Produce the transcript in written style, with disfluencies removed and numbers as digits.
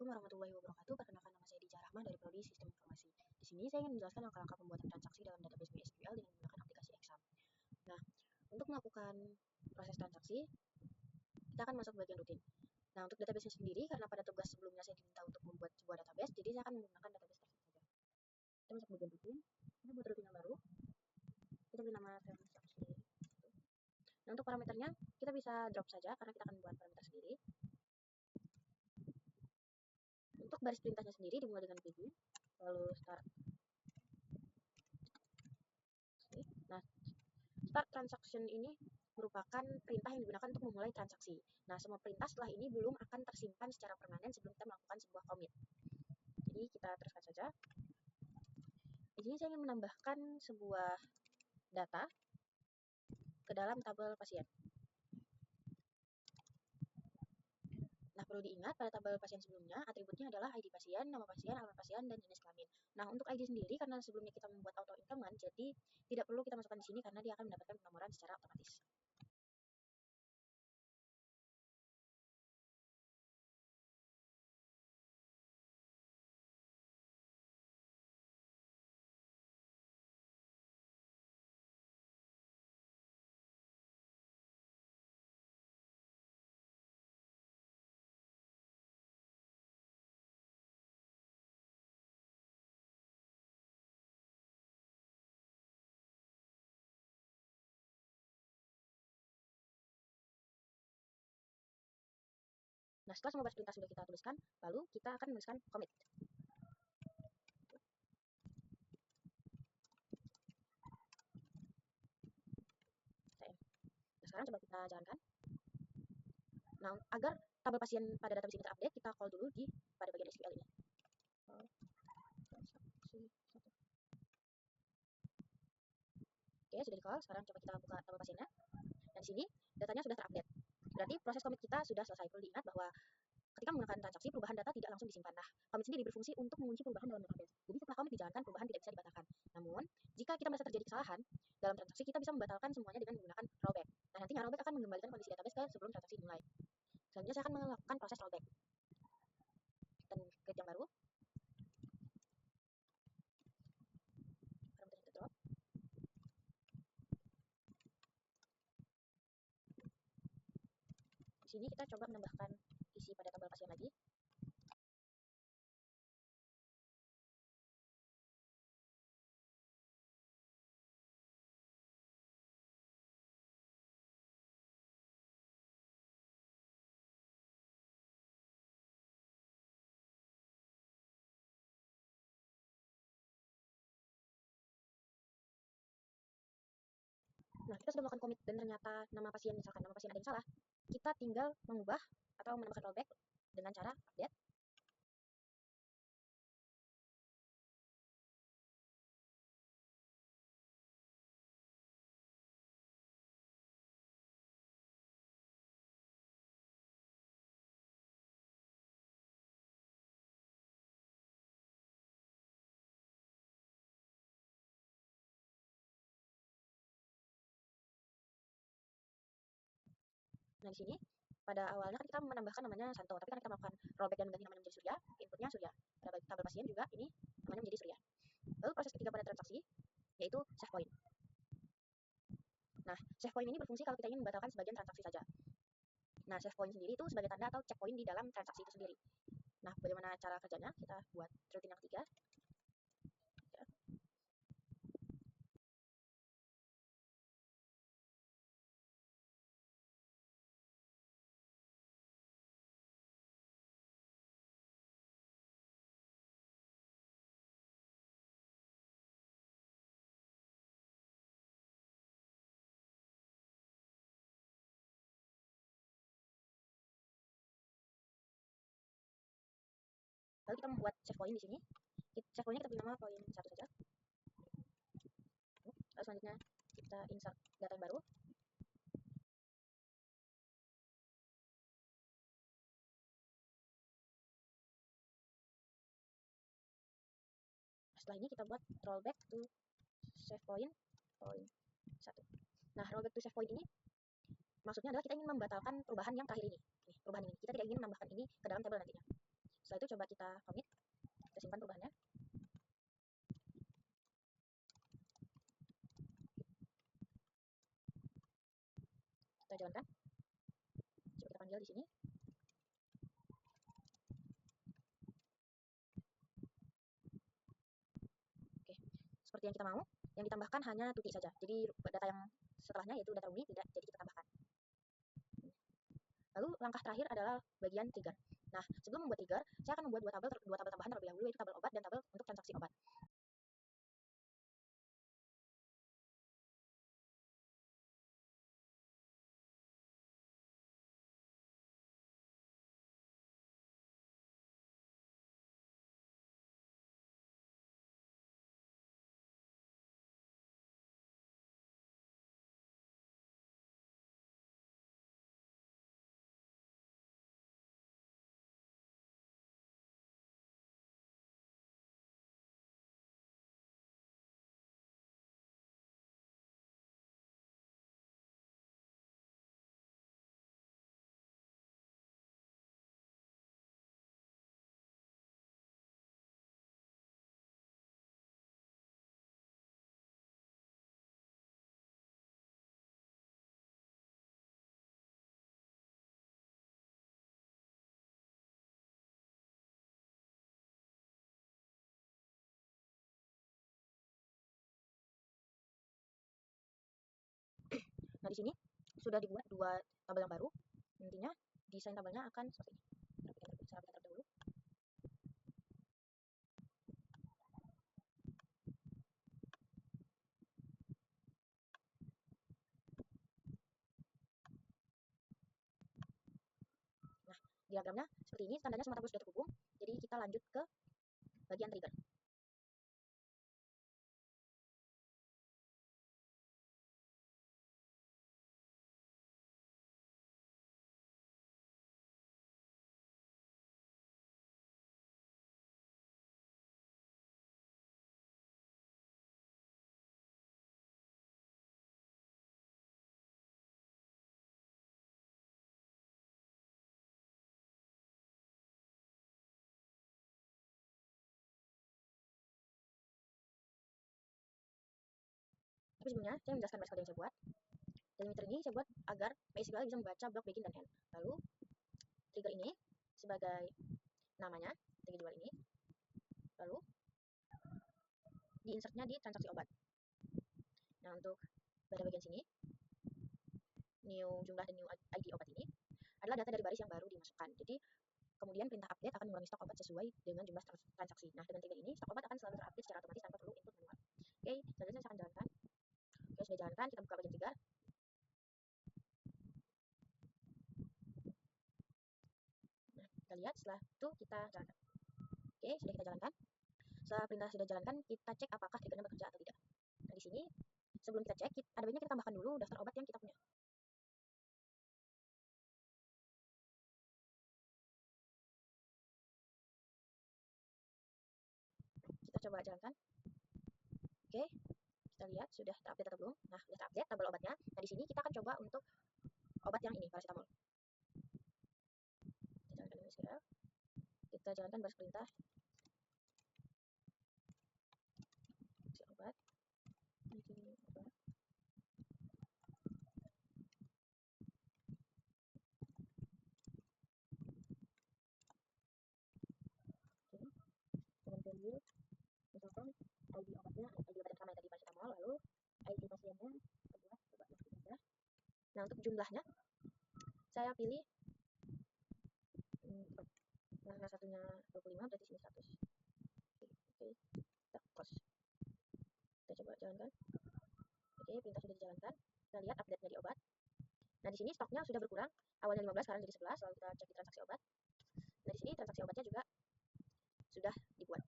Assalamualaikum warahmatullahi wabarakatuh. Perkenalkan, nama saya Dija Rahma dari Prodi Sistem Informasi. Di sini saya ingin menjelaskan langkah-langkah pembuatan transaksi dalam database MySQL dengan menggunakan aplikasi Exam. Nah, untuk melakukan proses transaksi, kita akan masuk bagian rutin. Nah, untuk database sendiri, karena pada tugas sebelumnya saya diminta untuk membuat sebuah database, jadi saya akan menggunakan database tersebut saja. Kita masuk bagian rutin, kita buat rutin yang baru, kita beri nama transaksi. Nah, untuk parameternya, kita bisa drop saja karena kita akan membuat parameter sendiri. Untuk baris perintahnya sendiri dimulai dengan begin, lalu start. Nah, start transaction ini merupakan perintah yang digunakan untuk memulai transaksi. Nah, semua perintah setelah ini belum akan tersimpan secara permanen sebelum kita melakukan sebuah commit. Jadi kita teruskan saja. Di sini saya ingin menambahkan sebuah data ke dalam tabel pasien. Nah, perlu diingat pada tabel pasien sebelumnya, atributnya adalah ID pasien, nama pasien, alamat pasien, dan jenis kelamin. Nah, untuk ID sendiri, karena sebelumnya kita membuat auto increment, jadi tidak perlu kita masukkan di sini karena dia akan mendapatkan penomoran secara otomatis. Nah, setelah semua baris perintah sudah kita tuliskan, lalu kita akan menuliskan commit. Nah, sekarang coba kita jalankan. Nah, agar tabel pasien pada database ini terupdate, kita call dulu pada bagian SQL ini. Oke, sudah di call. Sekarang coba kita buka tabel pasiennya. Dan di sini datanya sudah terupdate. Berarti proses commit kita sudah selesai. Perlu diingat bahwa ketika menggunakan transaksi, perubahan data tidak langsung disimpan. Nah, commit sendiri berfungsi untuk mengunci perubahan dalam database. Jadi setelah commit dijalankan, perubahan tidak bisa dibatalkan. Namun, jika kita merasa terjadi kesalahan dalam transaksi, kita bisa membatalkan semuanya dengan menggunakan rollback. Nah, nantinya rollback akan mengembalikan kondisi database ke sebelum transaksi dimulai. Selanjutnya saya akan melakukan proses rollback. Dan create yang baru. Parameter kita drop. Di sini kita coba menambahkan isi pada tabel pasien lagi. Nah, kita sudah melakukan commit dan ternyata nama pasien, misalkan nama pasien ada yang salah, kita tinggal mengubah atau menambahkan rollback dengan cara update. Nah, di sini pada awalnya kan kita menambahkan namanya Santo, tapi karena kita melakukan rollback dan mengganti namanya menjadi Surya, inputnya Surya. Pada tabel pasien juga ini namanya menjadi Surya. Lalu proses ketiga pada transaksi yaitu save point. Nah, save point ini berfungsi kalau kita ingin membatalkan sebagian transaksi saja. Nah, save point sendiri itu sebagai tanda atau checkpoint di dalam transaksi itu sendiri. Nah, bagaimana cara kerjanya? Kita buat rutin yang ketiga. Lalu kita membuat save point di sini. Save pointnya kita beri nama point 1 saja. Lalu selanjutnya kita insert data yang baru. Setelah ini kita buat rollback to save point 1. Nah, rollback to save point ini maksudnya adalah kita ingin membatalkan perubahan yang terakhir ini. Perubahan ini. Kita tidak ingin menambahkan ini ke dalam tabel nantinya. Setelah itu coba kita commit, kita simpan perubahannya. Kita jalankan. Coba kita panggil di sini. Oke, seperti yang kita mau. Yang ditambahkan hanya tuti saja. Jadi data yang setelahnya yaitu data rooming tidak jadi kita tambahkan. Lalu langkah terakhir adalah bagian trigger. Nah, sebelum membuat trigger, saya akan membuat dua tabel tambahan terlebih dahulu, yaitu tabel obat dan tabel untuk transaksi obat. Nah, di sini sudah dibuat dua tabel yang baru. Nantinya desain tabelnya akan seperti ini. Saya rapikan terlebih dahulu. Nah, diagramnya seperti ini, tandanya semua tabel sudah terhubung. Jadi kita lanjut ke bagian trigger. Tapi sebelumnya saya menjelaskan base code yang saya buat. Delimiter ini saya buat agar MySQL bisa membaca blok begin dan end. Lalu trigger ini sebagai namanya, trigger jual ini. Lalu diinsertnya di transaksi obat. Nah, untuk pada bagian sini, new jumlah dan new ID obat ini adalah data dari baris yang baru dimasukkan. Jadi kemudian perintah update akan mengurangi stok obat sesuai dengan jumlah transaksi. Nah, dengan trigger ini stok obat akan selalu terupdate secara otomatis tanpa perlu input manual. Oke, selanjutnya saya akan jalankan. Oke, sudah jalankan, kita buka bagian trigger. Nah, kita lihat setelah itu kita jalankan. Oke, sudah kita jalankan. Setelah perintah sudah jalankan, kita cek apakah triggernya bekerja atau tidak. Nah, di sini sebelum kita cek, ada baiknya kita tambahkan dulu daftar obat yang kita punya. Kita coba jalankan. Oke, kita lihat sudah terupdate atau belum. Nah, sudah terupdate tabel obatnya. Nah, di sini kita akan coba untuk obat yang ini, paracetamol. Kita jalankan ini segera. Kita jalankan baris perintah. Si obat. Ini obat. Oke. Dengan value, misalkan ID obatnya, ID obat yang sama yang tadi paracetamol, lalu ID pasiennya 11, coba masukin aja. Nah, untuk jumlahnya, saya pilih karena satunya 25, berarti sini 100. Oke, kita close. Kita coba jalankan. Oke, perintah sudah dijalankan. Kita lihat update-nya di obat. Nah, di sini stoknya sudah berkurang. Awalnya 15, sekarang jadi 11. Lalu kita cek di transaksi obat. Nah, di sini transaksi obatnya juga sudah dibuat.